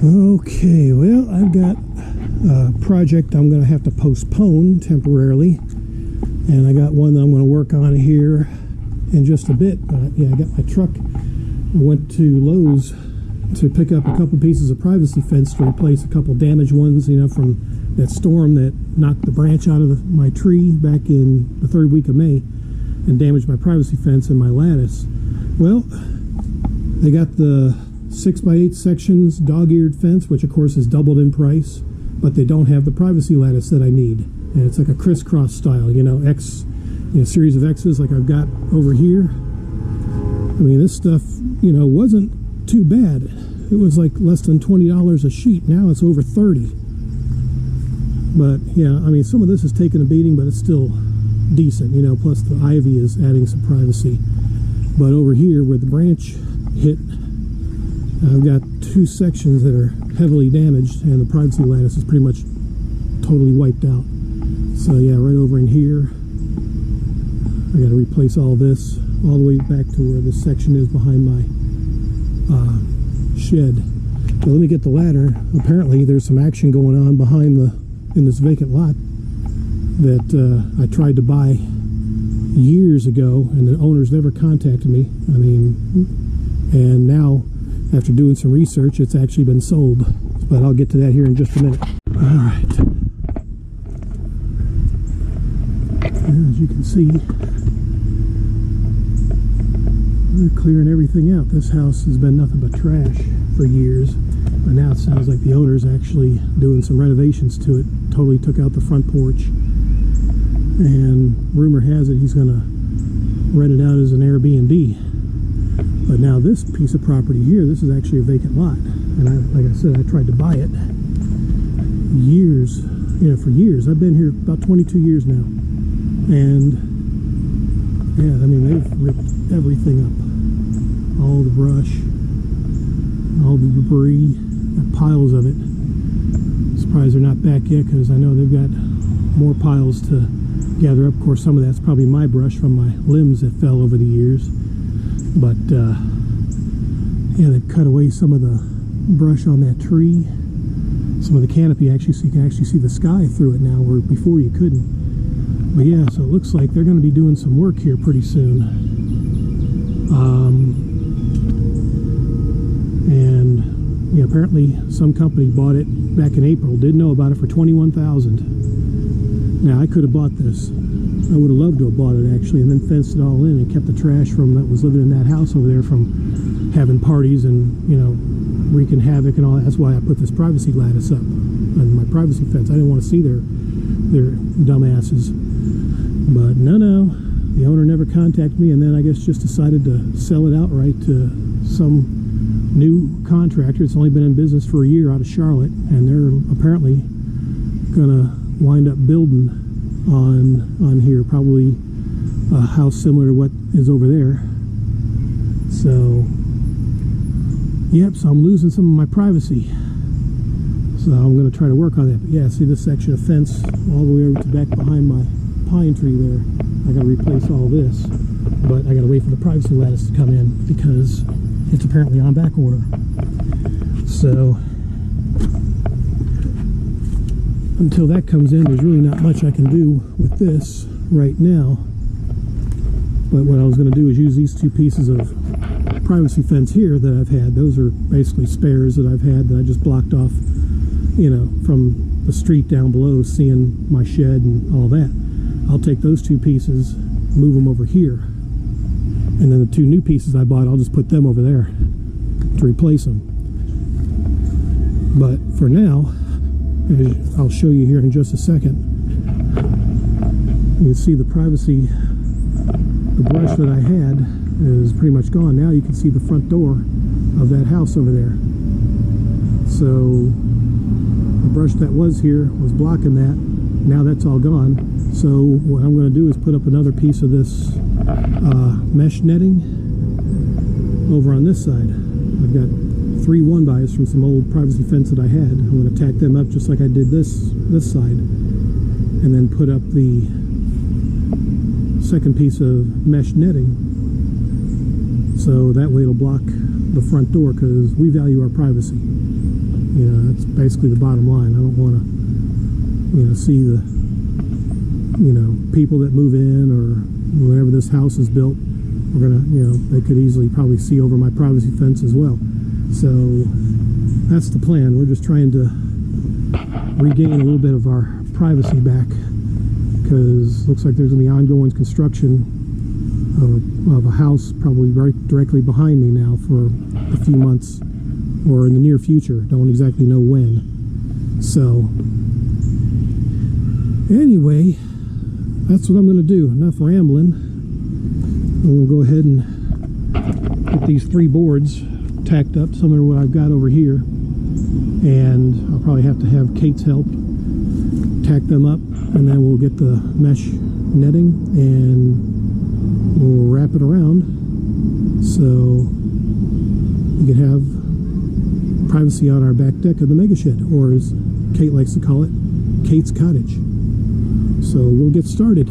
Okay, well, I've got a project I'm going to have to postpone temporarily, and I got one that I'm going to work on here in just a bit. But yeah, I got my truck. I went to Lowe's to pick up a couple pieces of privacy fence to replace a couple damaged ones, you know, from that storm that knocked the branch out of my tree back in the third week of May and damaged my privacy fence and my lattice. Well, they got the 6x8 sections dog-eared fence, which of course is doubled in price, but they don't have the privacy lattice that I need. And it's like a crisscross style, you know, series of X's like I've got over here. I mean, this stuff, you know, wasn't too bad. It was like less than $20 a sheet. Now it's over $30. But yeah, I mean, some of this is taking a beating, but it's still decent, you know, plus the ivy is adding some privacy. But over here where the branch hit, I've got two sections that are heavily damaged, and the privacy lattice is pretty much totally wiped out. So yeah, right over in here, I got to replace all this all the way back to where this section is behind my shed. So let me get the ladder. Apparently there's some action going on behind in this vacant lot that I tried to buy years ago, and the owners never contacted me. I mean, and now after doing some research, it's actually been sold. But I'll get to that here in just a minute. All right. And as you can see, they're clearing everything out. This house has been nothing but trash for years, but now it sounds like the owner's actually doing some renovations to it. Totally took out the front porch, and rumor has it he's gonna rent it out as an Airbnb. But now this piece of property here, this is actually a vacant lot, and like I said, I tried to buy it years, you know, for years. I've been here about 22 years now, and yeah, I mean, they've ripped everything up, all the brush, all the debris, got piles of it. Surprised they're not back yet, because I know they've got more piles to gather up. Of course, some of that's probably my brush from my limbs that fell over the years. But yeah, they've cut away some of the brush on that tree, some of the canopy, actually, so you can actually see the sky through it now, where before you couldn't. But yeah, so it looks like they're going to be doing some work here pretty soon. And yeah, apparently some company bought it back in April, didn't know about it, for $21,000. Now I could have bought this. I would have loved to have bought it actually, and then fenced it all in and kept the trash from that was living in that house over there from having parties and, you know, wreaking havoc and all that. That's why I put this privacy lattice up and my privacy fence. I didn't want to see their dumbasses. But no, the owner never contacted me, and then I guess just decided to sell it outright to some new contractor. It's only been in business for a year out of Charlotte, and they're apparently gonna wind up building on here, probably a house similar to what is over there. So yep, so I'm losing some of my privacy, so I'm going to try to work on that. But yeah, see this section of fence all the way over to back behind my pine tree there, I got to replace all this, but I got to wait for the privacy lattice to come in because it's apparently on back order. So until that comes in, there's really not much I can do with this right now. But what I was going to do is use these two pieces of privacy fence here that I've had. Those are basically spares that I've had that I just blocked off, you know, from the street down below, seeing my shed and all that. I'll take those two pieces, move them over here, and then the two new pieces I bought, I'll just put them over there to replace them. But for now, I'll show you here in just a second. You can see the privacy, the brush that I had is pretty much gone. Now you can see the front door of that house over there. So the brush that was here was blocking that. Now that's all gone. So what I'm going to do is put up another piece of this mesh netting over on this side. I've got 3 1-bys from some old privacy fence that I had. I'm going to tack them up just like I did this side, and then put up the second piece of mesh netting, so that way it'll block the front door because we value our privacy. You know, that's basically the bottom line. I don't want to, you know, see the, you know, people that move in or whenever this house is built, we're gonna, you know, they could easily probably see over my privacy fence as well. So that's the plan. We're just trying to regain a little bit of our privacy back because looks like there's gonna be ongoing construction of a house probably right directly behind me now for a few months or in the near future. Don't exactly know when. So anyway, that's what I'm going to do. Enough rambling. I'm going to go ahead and get these 3 boards tacked up, similar to what I've got over here. And I'll probably have to have Kate's help tack them up, and then we'll get the mesh netting and we'll wrap it around so we can have privacy on our back deck of the mega shed, or as Kate likes to call it, Kate's cottage. So we'll get started.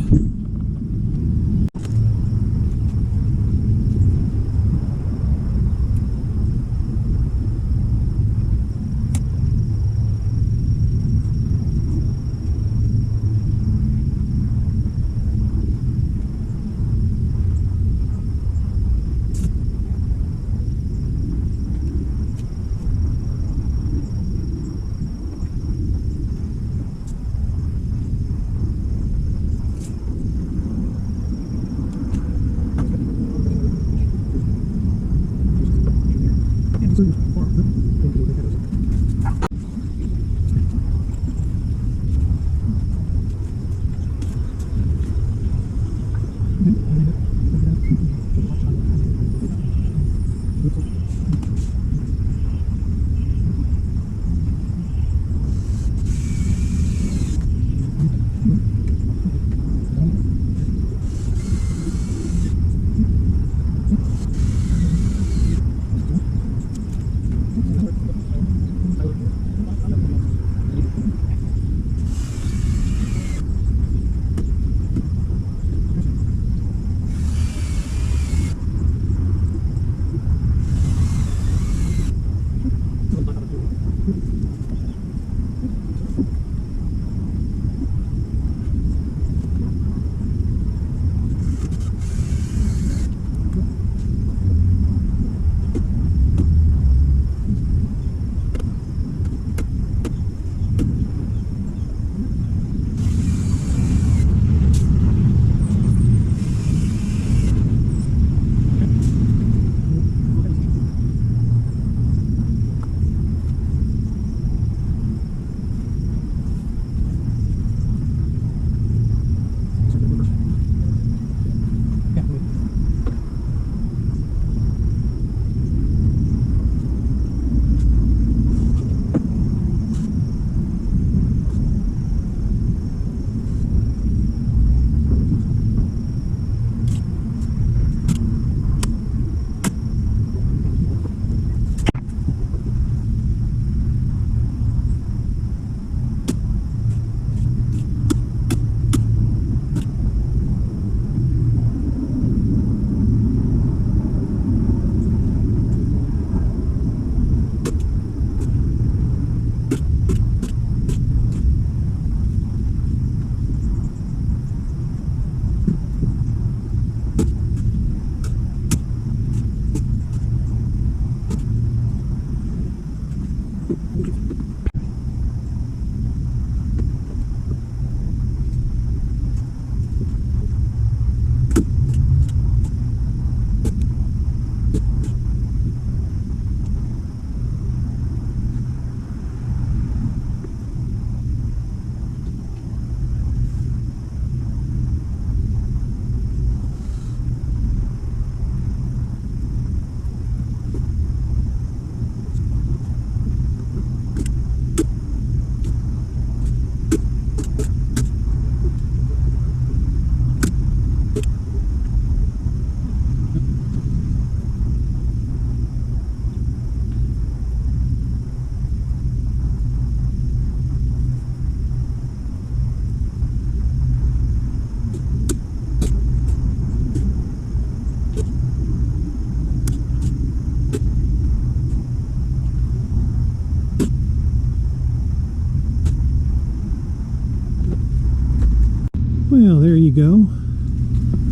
Well, there you go.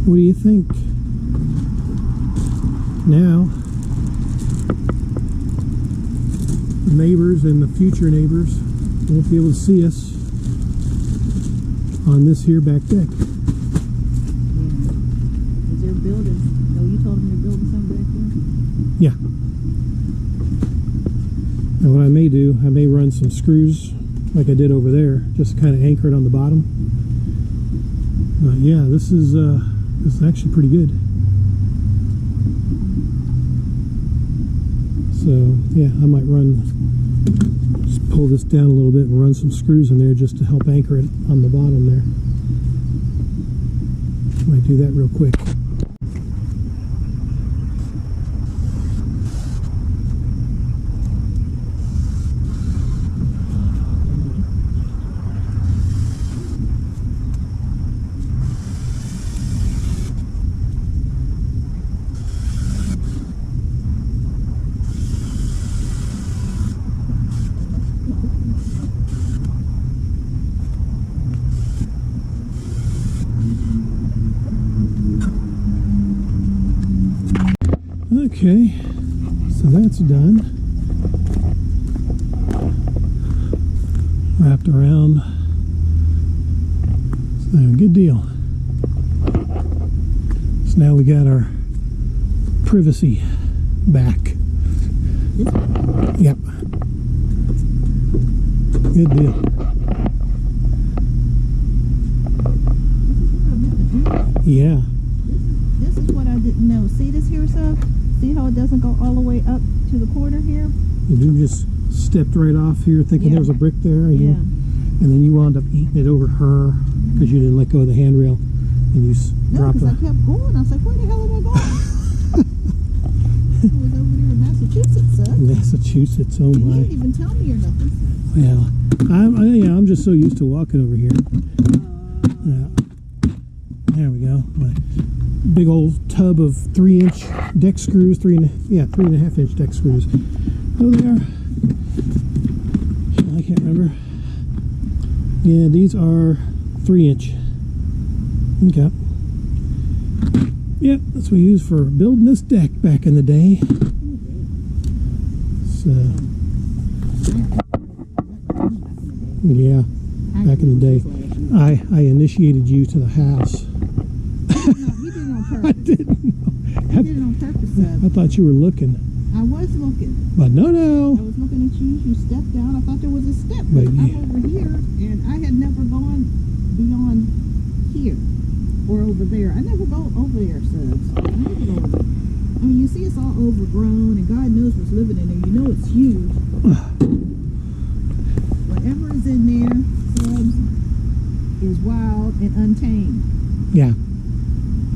What do you think? Now, the neighbors and the future neighbors won't be able to see us on this here back deck. Yeah. Is there building? No, you told them they're building something back there? Yeah. And what I may do, I may run some screws like I did over there, just to kind of anchor it on the bottom. But yeah, this is actually pretty good. So yeah, I might just pull this down a little bit and run some screws in there just to help anchor it on the bottom there. Might do that real quick. Okay, so that's done. Wrapped around. So good deal. So now we got our privacy back. Yep. Good deal. Yeah. This is what I didn't know. See this here stuff? See how it doesn't go all the way up to the corner here? You just stepped right off here thinking there was a brick there, and, Yeah. and then you wound up eating it over her because you didn't let go of the handrail, and you No, dropped because it. I kept going. I was like, where the hell am I going? I was over there in Massachusetts, son. Massachusetts, oh And you my. didn't even tell me or nothing. Well, I'm just so used to walking over here. Yeah. There we go. My big old tub of 3-inch deck screws, 3.5-inch deck screws. Oh, they are. I can't remember. Yeah, these are 3-inch. Okay. Yep, that's what we used for building this deck back in the day. So, yeah, back in the day. I initiated you to the house. You did it on purpose. I didn't know. You did it on purpose, son. I thought you were looking. I was looking. But no. I was looking at you. You stepped down. I thought there was a step. But I'm yeah. over here, and I had never gone beyond here or over there. I never go over there, Subs. I never go over there. I mean, you see it's all overgrown, and God knows what's living in there. You know it's huge. Whatever is in there, Subs, is wild and untamed. Yeah.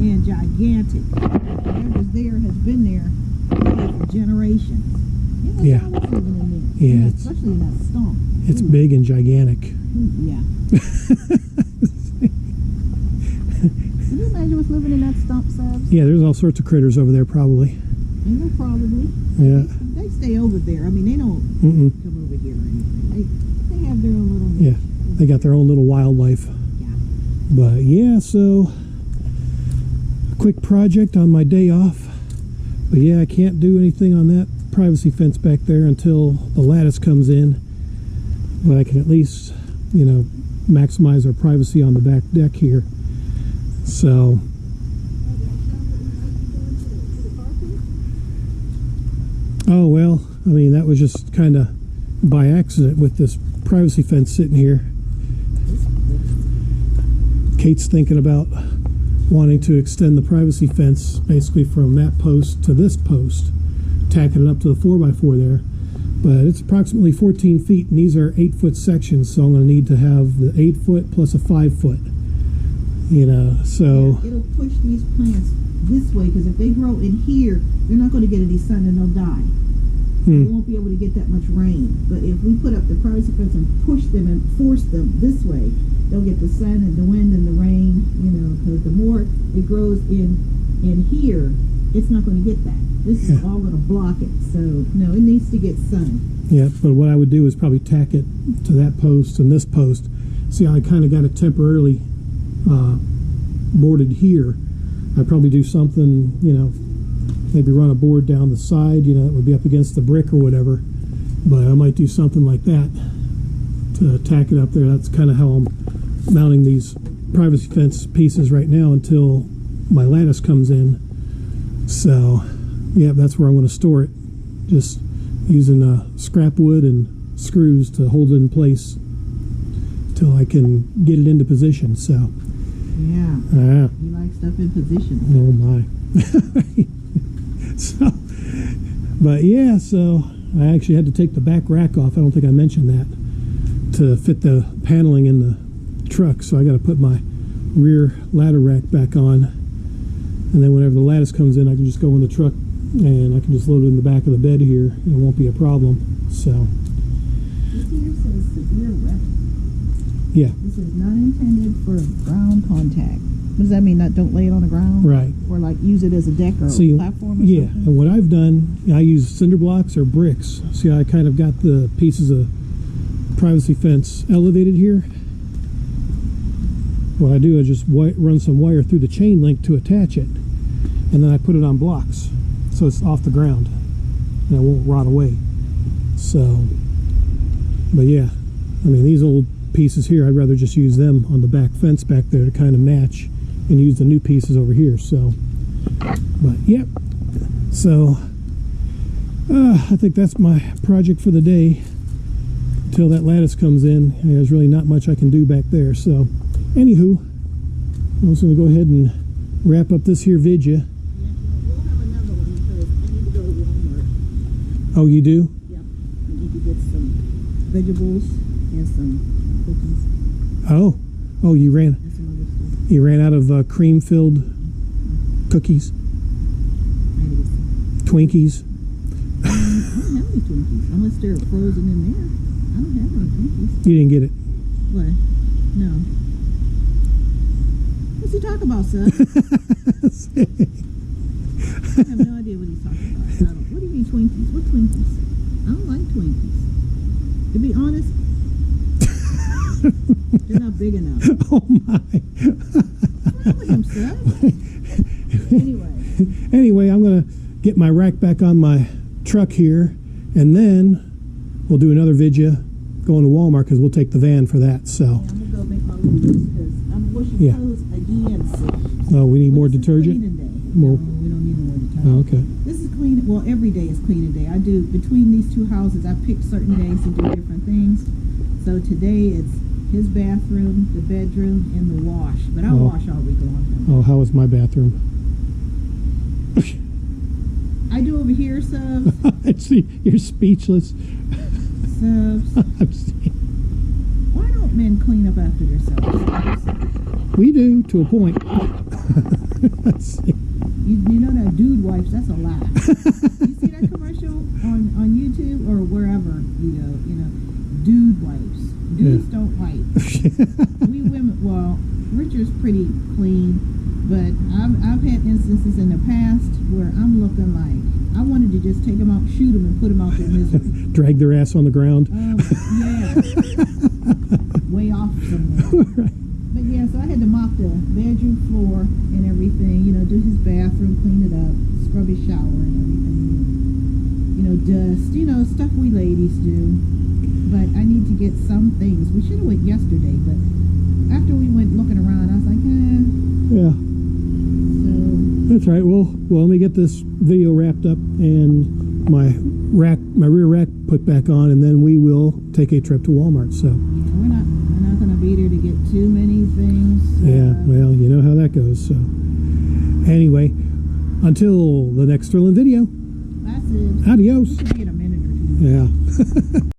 And gigantic. Whatever's there has been there for generations. Yeah. Always living in there. Yeah, And it's- especially in that stump. It's big and gigantic. Yeah. Can you imagine what's living in that stump, Subs? Yeah, there's all sorts of critters over there probably. Ain't no probably. Yeah. They stay over there. I mean, they don't Mm-mm. come over here or anything. They have their own little Yeah. niche. They got their own little wildlife. Yeah. But yeah, so a quick project on my day off. But yeah, I can't do anything on that privacy fence back there until the lattice comes in. But I can at least, maximize our privacy on the back deck here. So, oh well, I mean, that was just kind of by accident with this privacy fence sitting here. Kate's thinking about wanting to extend the privacy fence basically from that post to this post, tacking it up to the 4x4 there. But it's approximately 14 feet, and these are 8-foot sections, so I'm going to need to have the 8-foot plus a 5-foot. So It'll push these plants this way, because if they grow in here, they're not going to get any sun and they'll die. They won't be able to get that much rain. But if we put up the privacy fence and push them and force them this way, they'll get the sun and the wind and the rain, because the more it grows in here, it's not going to get that. This is all going to block it. So, no, it needs to get sun. yeah, but what I would do is probably tack it to that post and this post. See how I kind of got it temporarily boarded here. I'd probably do something, you know, maybe run a board down the side, you know, that would be up against the brick or whatever. But I might do something like that to tack it up there. That's kind of how I'm mounting these privacy fence pieces right now until my lattice comes in. So, yeah, that's where I'm going to store it. Just using scrap wood and screws to hold it in place till I can get it into position. So, Yeah. You like stuff in position. oh my. So, but yeah, so I actually had to take the back rack off. I don't think I mentioned that, to fit the paneling in the truck. So I got to put my rear ladder rack back on, and then whenever the lattice comes in, I can just go in the truck and I can just load it in the back of the bed here, and it won't be a problem. So This here says severe wet. yeah, This is not intended for ground contact. What does that mean? Not don't lay it on the ground? right. Or like use it as a deck or See, platform or yeah, something? and what I've done, I use cinder blocks or bricks. See, I kind of got the pieces of privacy fence elevated here. What I do is just run some wire through the chain link to attach it, and then I put it on blocks so it's off the ground and it won't rot away. So, but yeah, I mean, these old pieces here, I'd rather just use them on the back fence back there to kind of match, and use the new pieces over here. So, but yep. So I think that's my project for the day until that lattice comes in. There's really not much I can do back there. So anywho, I'm just going to go ahead and wrap up this here vidya. Yeah, we'll have another one because I need to go to Walmart. Oh, you do? Yep. I need to get some vegetables and some cookies Oh you ran and some other stuff. out of cream-filled cookies, I need to get some. Twinkies. I don't have any Twinkies unless they're frozen in there. I don't have any Twinkies. You didn't get it. What? No. What's he talking about, son? I have no idea what he's talking about. What do you mean Twinkies? What Twinkies? I don't like Twinkies. To be honest, they're not big enough. Oh my. What's wrong with him, son? Anyway, I'm going to get my rack back on my truck here, and then we'll do another vidya going to Walmart because we'll take the van for that. So, I'm gonna go make my little list because I'm washing Yeah. clothes again. oh, we need more This is detergent. cleaning day. More- No, we don't need no more detergent. Oh, okay. This is clean. Well, every day is cleaning day. I do between these two houses. I pick certain days to do different things. So today it's his bathroom, the bedroom, and the wash. But I Oh. wash all week long. Oh, how was my bathroom? I do over here subs. I see you're speechless. Subs. Why don't men clean up after themselves? We do to a point. Let's see. You know that dude wipes. That's a lie. You see that commercial on YouTube or wherever you go? You know, dude wipes. Dudes don't wipe. We women. Well, Richard's pretty clean, but I've had instances in the past where I'm looking like I wanted to just take them out, shoot them, and put them out their misery. Drag their ass on the ground. Yeah, way off somewhere. But yeah, so I had to mop the bedroom floor and everything. You know, do his bathroom, clean it up, scrub his shower and everything. You know, dust. You know, stuff we ladies do. But I need to get some things. We should have went yesterday, but after we went looking around, I was like, Yeah, So that's right. Well, let me get this video wrapped up and my rear rack put back on, and then we will take a trip to Walmart. So, yeah, we're not gonna be there to get too many things. yeah, well, you know how that goes. So, anyway, until the next thrilling video, That's it. adios. We should get a minute or two. Yeah.